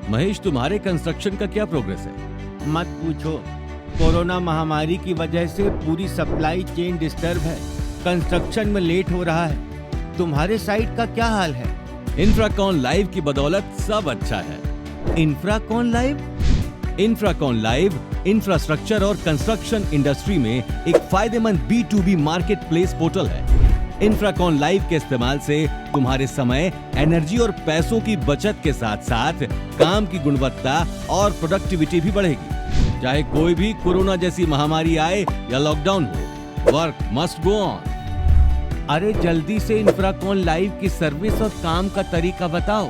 महेश, तुम्हारे कंस्ट्रक्शन का क्या प्रोग्रेस है? मत पूछो, कोरोना महामारी की वजह से पूरी सप्लाई चेन डिस्टर्ब है। कंस्ट्रक्शन में लेट हो रहा है। तुम्हारे साइट का क्या हाल है? इंफ्राकॉन लाइव की बदौलत सब अच्छा है। Infracon live? Infracon live infrastructure और कंस्ट्रक्शन इंडस्ट्री में एक फायदेमंद B2B मार्केट प्लेस पोर्टल है। इंफ्राकॉन लाइव के इस्तेमाल से तुम्हारे समय, एनर्जी और पैसों की बचत के साथ साथ काम की गुणवत्ता और प्रोडक्टिविटी भी बढ़ेगी। चाहे कोई भी कोरोना जैसी महामारी आए या लॉकडाउन हो, वर्क मस्ट गो ऑन। अरे जल्दी से इंफ्राकॉन लाइव की सर्विस और काम का तरीका बताओ।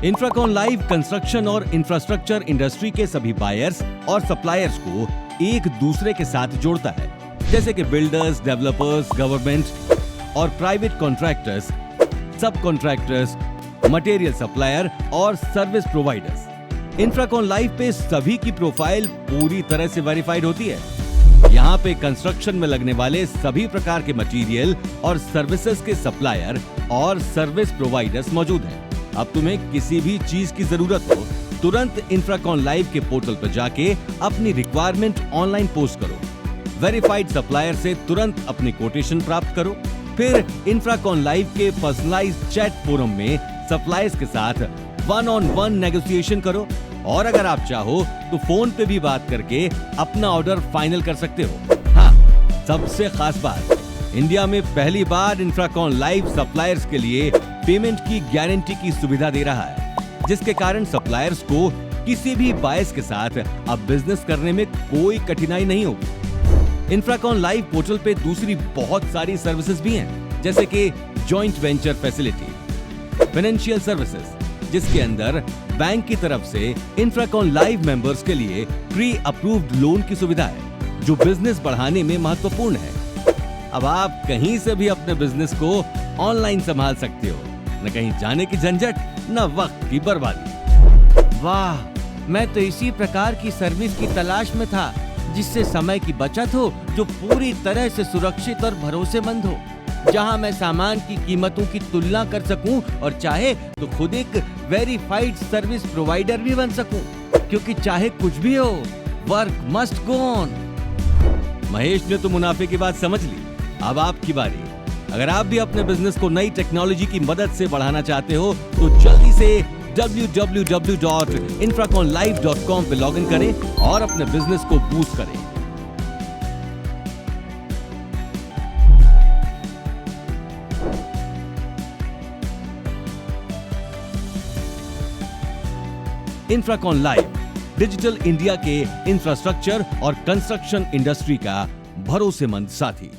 इंफ्राकॉन लाइव कंस्ट्रक्शन और इंफ्रास्ट्रक्चर इंडस्ट्री के सभी बायर्स और सप्लायर्स को एक दूसरे के साथ जोड़ता है, जैसे कि बिल्डर्स, डेवलपर्स, गवर्नमेंट और प्राइवेट कॉन्ट्रैक्टर्स, सब कॉन्ट्रैक्टर्स, मटेरियल सप्लायर और सर्विस प्रोवाइडर्स। इंफ्राकॉन लाइव पे सभी की प्रोफाइल पूरी तरह से वेरीफाइड होती है। यहाँ पे कंस्ट्रक्शन में लगने वाले सभी प्रकार के मटेरियल और सर्विसेज के सप्लायर और सर्विस प्रोवाइडर्स मौजूद हैं। अब तुम्हें किसी भी चीज की जरूरत हो, तुरंत इंफ्राकॉन लाइव के पोर्टल पर जाके अपनी रिक्वायरमेंट ऑनलाइन पोस्ट करो। वेरीफाइड सप्लायर से तुरंत अपनी कोटेशन प्राप्त करो। फिर इंफ्राकॉन लाइव के पर्सनलाइज्ड चैट फोरम में सप्लायर्स के साथ 1-on-1 नेगोशिएशन करो, और अगर आप चाहो तो फोन पे भी बात करके अपना ऑर्डर फाइनल कर सकते हो। हाँ, सबसे खास बात, इंडिया में पहली बार इंफ्राकॉन लाइव सप्लायर्स के लिए पेमेंट की गारंटी की सुविधा दे रहा है, जिसके कारण सप्लायर्स को किसी भी बायर्स के साथ अब बिजनेस करने में कोई कठिनाई नहीं होगी। इंफ्राकॉन लाइव पोर्टल पे दूसरी बहुत सारी सर्विसेज भी हैं, जैसे कि joint venture facility, financial services, जिसके अंदर बैंक की तरफ से इंफ्राकॉन लाइव मेंबर्स के लिए प्री अप्रूव्ड लोन की सुविधा है, जो बिजनेस बढ़ाने में महत्वपूर्ण है। अब आप कहीं से भी अपने बिजनेस को ऑनलाइन संभाल सकते हो, न कहीं जाने की झंझट, न वक्त की बर्बादी। वाह, मैं तो इसी प्रकार की सर्विस की तलाश में था, जिससे समय की बचत हो, जो पूरी तरह से सुरक्षित और भरोसेमंद हो, जहां मैं सामान की कीमतों की तुलना कर सकूं और चाहे तो खुद एक वेरीफाइड सर्विस प्रोवाइडर भी बन सकूं, क्योंकि चाहे कुछ भी हो, work must go on. Mahesh ने तो मुनाफे की बात समझ ली, अब आपकी बारी। अगर आप भी अपने बिजनेस को नई टेक्नोलॉजी की मदद से बढ़ाना चाहते हो तो जल्दी से www.infraconlive.com पे लॉगिन करें और अपने बिजनेस को बूस्ट करें। इंफ्राकॉन लाइव डिजिटल इंडिया के इंफ्रास्ट्रक्चर और कंस्ट्रक्शन इंडस्ट्री का भरोसेमंद साथी।